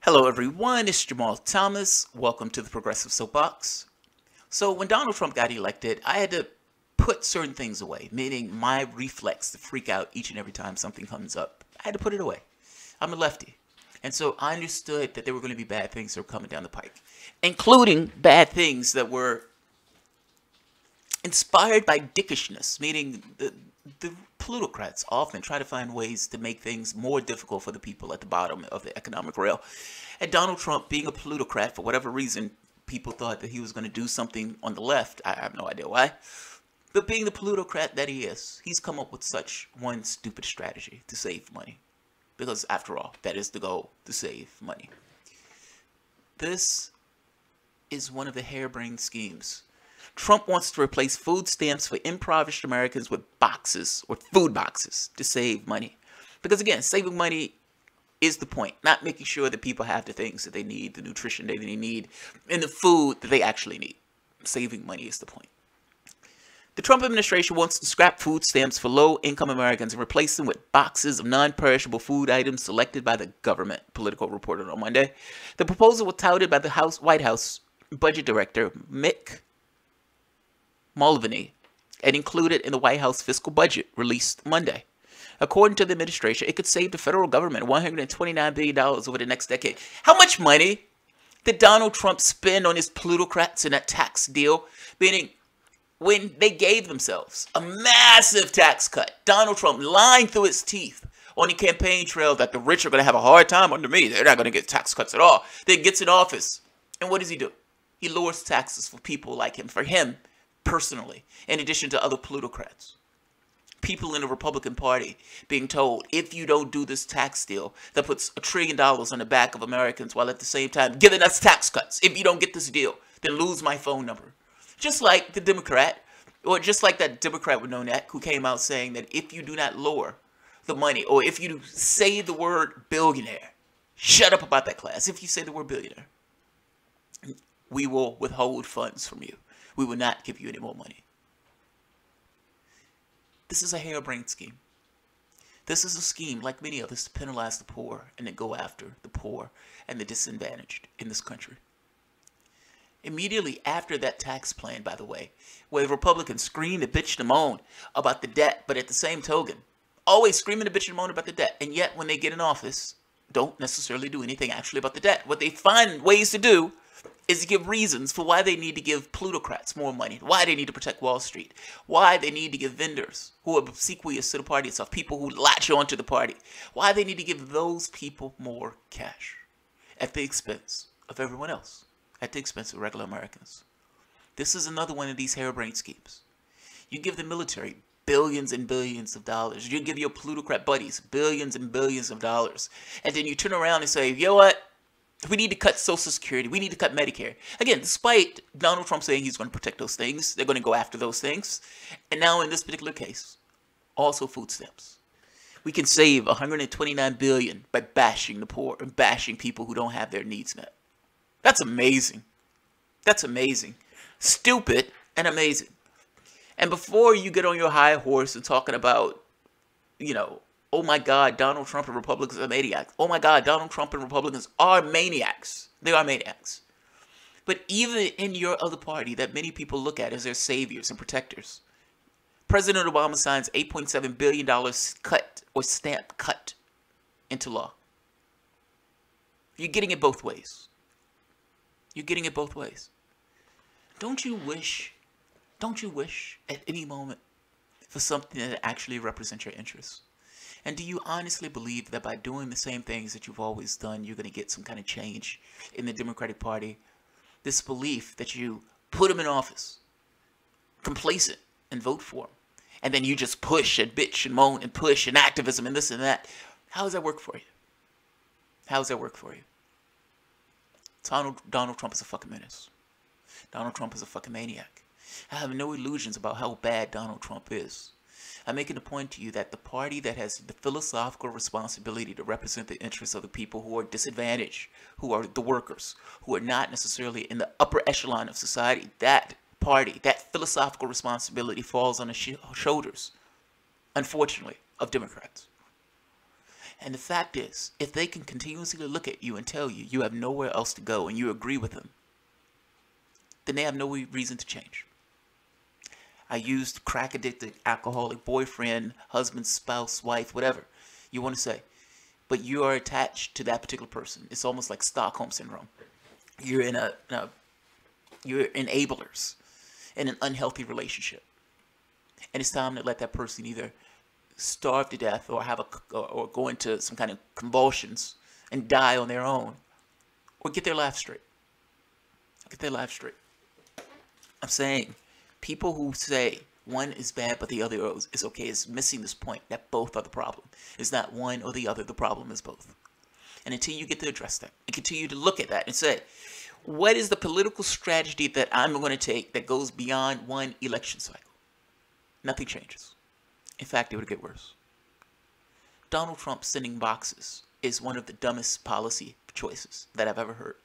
Hello everyone, it's Jamal Thomas. Welcome to the Progressive Soapbox. So when Donald Trump got elected, I had to put certain things away, meaning my reflex to freak out each and every time something comes up. I had to put it away. I'm a lefty. And so I understood that there were going to be bad things that were coming down the pike, including bad things that were inspired by dickishness, meaning the plutocrats often try to find ways to make things more difficult for the people at the bottom of the economic rail. And Donald Trump, being a plutocrat, for whatever reason, people thought that he was going to do something on the left. I have no idea why. But being the plutocrat that he is, he's come up with such one stupid strategy to save money. Because after all, that is the goal, to save money. This is one of the harebrained schemes. Trump wants to replace food stamps for impoverished Americans with boxes or food boxes to save money. Because again, saving money is the point, not making sure that people have the things that they need, the nutrition that they need, and the food that they actually need. Saving money is the point. The Trump administration wants to scrap food stamps for low-income Americans and replace them with boxes of non-perishable food items selected by the government, Politico reported on Monday. The proposal was touted by the White House Budget Director Mick Mulvaney and included in the White House fiscal budget released Monday. According to the administration, it could save the federal government $129 billion over the next decade. How much money did Donald Trump spend on his plutocrats in that tax deal? Meaning, when they gave themselves a massive tax cut, Donald Trump lying through his teeth on the campaign trail that the rich are going to have a hard time under me. They're not going to get tax cuts at all. Then gets in office. And what does he do? He lowers taxes for people like him, for him personally, in addition to other plutocrats. People in the Republican Party being told, if you don't do this tax deal that puts $1 trillion on the back of Americans while at the same time giving us tax cuts, if you don't get this deal, then lose my phone number. Just like the Democrat, or just like that Democrat with no neck who came out saying that if you do not lower the money, or if you say the word billionaire, shut up about that class. If you say the word billionaire, we will withhold funds from you. We will not give you any more money. This is a harebrained scheme. This is a scheme, like many others, to penalize the poor and to go after the poor and the disadvantaged in this country. Immediately after that tax plan, by the way, where the Republicans screamed and bitched and moaned about the debt, but at the same token, always screaming and bitching and moaning about the debt, and yet when they get in office, don't necessarily do anything actually about the debt. What they find ways to do is to give reasons for why they need to give plutocrats more money, why they need to protect Wall Street, why they need to give vendors who are obsequious to the party itself, people who latch onto the party, why they need to give those people more cash at the expense of everyone else, at the expense of regular Americans. This is another one of these harebrained schemes. You give the military billions and billions of dollars. You give your plutocrat buddies billions and billions of dollars. And then you turn around and say, you know what? We need to cut Social Security. We need to cut Medicare. Again, despite Donald Trump saying he's going to protect those things, they're going to go after those things. And now in this particular case, also food stamps. We can save $129 billion by bashing the poor and bashing people who don't have their needs met. That's amazing. That's amazing. Stupid and amazing. And before you get on your high horse and talking about, oh my God, Donald Trump and Republicans are maniacs. Oh my God, Donald Trump and Republicans are maniacs. They are maniacs. But even in your other party that many people look at as their saviors and protectors, President Obama signs $8.7 billion cut or stamp cut into law. You're getting it both ways. You're getting it both ways. Don't you wish at any moment for something that actually represents your interests? And do you honestly believe that by doing the same things that you've always done, you're going to get some kind of change in the Democratic Party? This belief that you put them in office, complacent, and vote for them, and then you just push and bitch and moan and push and activism and this and that. How does that work for you? How does that work for you? Donald Trump is a fucking menace. Donald Trump is a fucking maniac. I have no illusions about how bad Donald Trump is. I'm making a point to you that the party that has the philosophical responsibility to represent the interests of the people who are disadvantaged, who are the workers, who are not necessarily in the upper echelon of society, that party, that philosophical responsibility falls on the shoulders, unfortunately, of Democrats. And the fact is, if they can continuously look at you and tell you you have nowhere else to go and you agree with them, then they have no reason to change. I used crack addicted, alcoholic boyfriend, husband, spouse, wife, whatever you want to say. But you are attached to that particular person. It's almost like Stockholm syndrome. You're in you're enablers in an unhealthy relationship. And it's time to let that person either starve to death or or go into some kind of convulsions and die on their own, or get their life straight. Get their life straight. I'm saying people who say one is bad but the other is okay is missing this point that both are the problem. It's not one or the other. The problem is both. And until you get to address that and continue to look at that and say, what is the political strategy that I'm going to take that goes beyond one election cycle? Nothing changes. In fact, it would get worse. Donald Trump sending boxes is one of the dumbest policy choices that I've ever heard.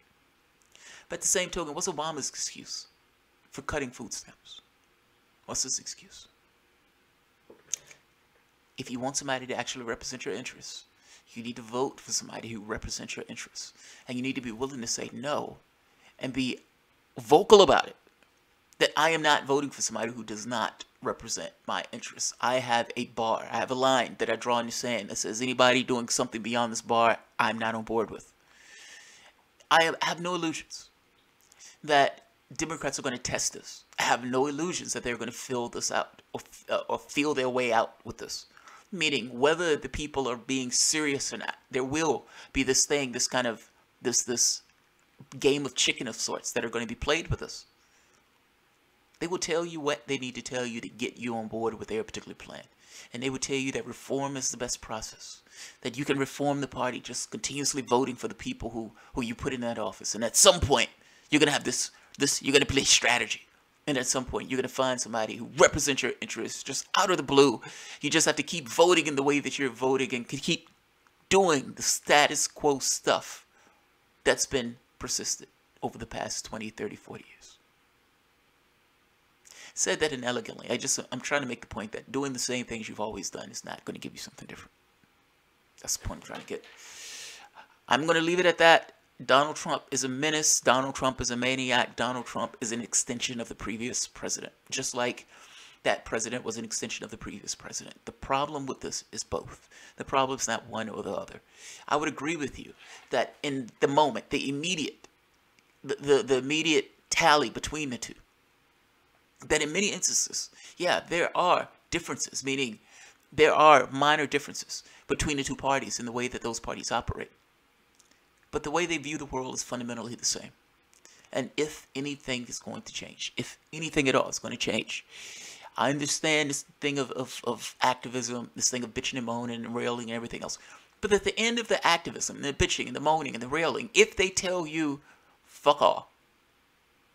But at the same token, what's Obama's excuse for cutting food stamps? What's his excuse? If you want somebody to actually represent your interests, you need to vote for somebody who represents your interests. And you need to be willing to say no and be vocal about it. That I am not voting for somebody who does not represent my interests. I have a bar. I have a line that I draw in the sand that says anybody doing something beyond this bar, I'm not on board with. I have no illusions that Democrats are going to test this. I have no illusions that they're going to fill this out or feel their way out with this. Meaning, whether the people are being serious or not, there will be this thing, this kind of, this game of chicken of sorts that are going to be played with us. They will tell you what they need to tell you to get you on board with their particular plan. And they will tell you that reform is the best process. That you can reform the party just continuously voting for the people who you put in that office. And at some point, you're going to have you're going to play strategy. And at some point, you're going to find somebody who represents your interests just out of the blue. You just have to keep voting in the way that you're voting and keep doing the status quo stuff that's been persisted over the past 20, 30, 40 years. Said that inelegantly. I'm trying to make the point that doing the same things you've always done is not going to give you something different. That's the point I'm trying to get. I'm going to leave it at that. Donald Trump is a menace. Donald Trump is a maniac. Donald Trump is an extension of the previous president. Just like that president was an extension of the previous president. The problem with this is both. The problem is not one or the other. I would agree with you that in the moment, the immediate tally between the two, that in many instances, yeah, there are differences, meaning there are minor differences between the two parties in the way that those parties operate. But the way they view the world is fundamentally the same. And if anything is going to change, if anything at all is going to change, I understand this thing of activism, this thing of bitching and moaning and railing and everything else. But at the end of the activism, the bitching and the moaning and the railing, if they tell you, fuck off,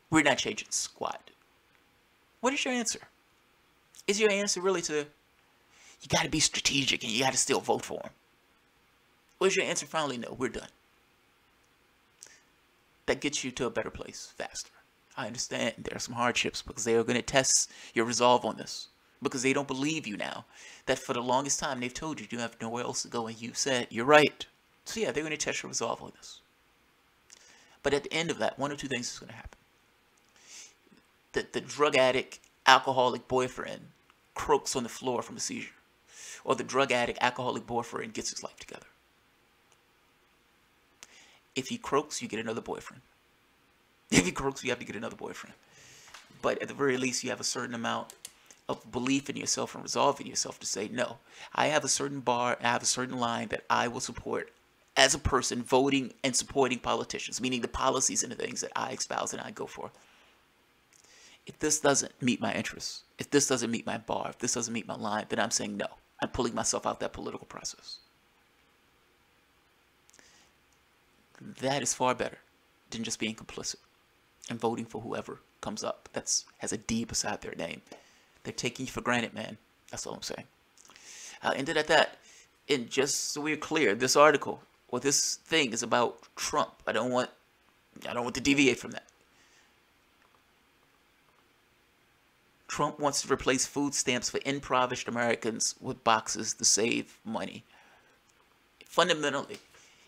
we're not changing squat. What is your answer? Is your answer really to, you got to be strategic and you got to still vote for him? Or is your answer finally, no, we're done? That gets you to a better place faster. I understand there are some hardships because they are going to test your resolve on this. Because they don't believe you now. That for the longest time they've told you you have nowhere else to go and you said, you're right. So yeah, they're going to test your resolve on this. But at the end of that, one or two things is going to happen. The drug addict, alcoholic boyfriend croaks on the floor from a seizure. Or the drug addict, alcoholic boyfriend gets his life together. If he croaks, you get another boyfriend. If he croaks, you have to get another boyfriend. But at the very least, you have a certain amount of belief in yourself and resolve in yourself to say, no, I have a certain bar, I have a certain line that I will support as a person voting and supporting politicians, meaning the policies and the things that I espouse and I go for. If this doesn't meet my interests, if this doesn't meet my bar, if this doesn't meet my line, then I'm saying no. I'm pulling myself out that political process. That is far better than just being complicit and voting for whoever comes up that has a D beside their name. They're taking you for granted, man. That's all I'm saying. I'll end it at that. And just so we're clear, this article or this thing is about Trump. I don't want to deviate from that. Trump wants to replace food stamps for impoverished Americans with boxes to save money. Fundamentally,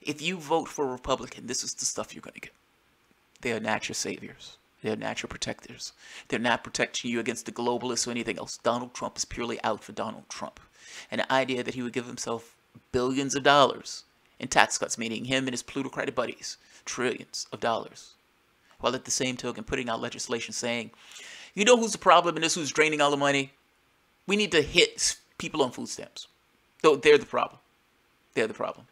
if you vote for a Republican, this is the stuff you're going to get. They are not your saviors. They're not your protectors. They're not protecting you against the globalists or anything else. Donald Trump is purely out for Donald Trump. And the idea that he would give himself billions of dollars in tax cuts, meaning him and his plutocratic buddies, trillions of dollars, while at the same token putting out legislation saying, you know who's the problem and this who's draining all the money? We need to hit people on food stamps. They're the problem. They're the problem.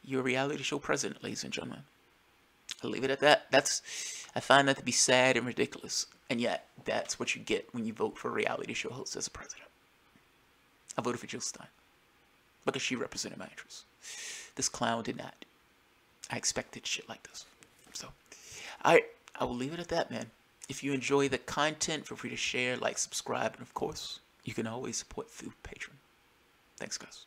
You're a reality show president, ladies and gentlemen. I'll leave it at that. I find that to be sad and ridiculous. And yet, that's what you get when you vote for a reality show host as a president. I voted for Jill Stein because she represented my interests. This clown did not. I expected shit like this. So, I will leave it at that, man. If you enjoy the content, feel free to share, like, subscribe, and of course, you can always support through Patreon. Thanks, guys.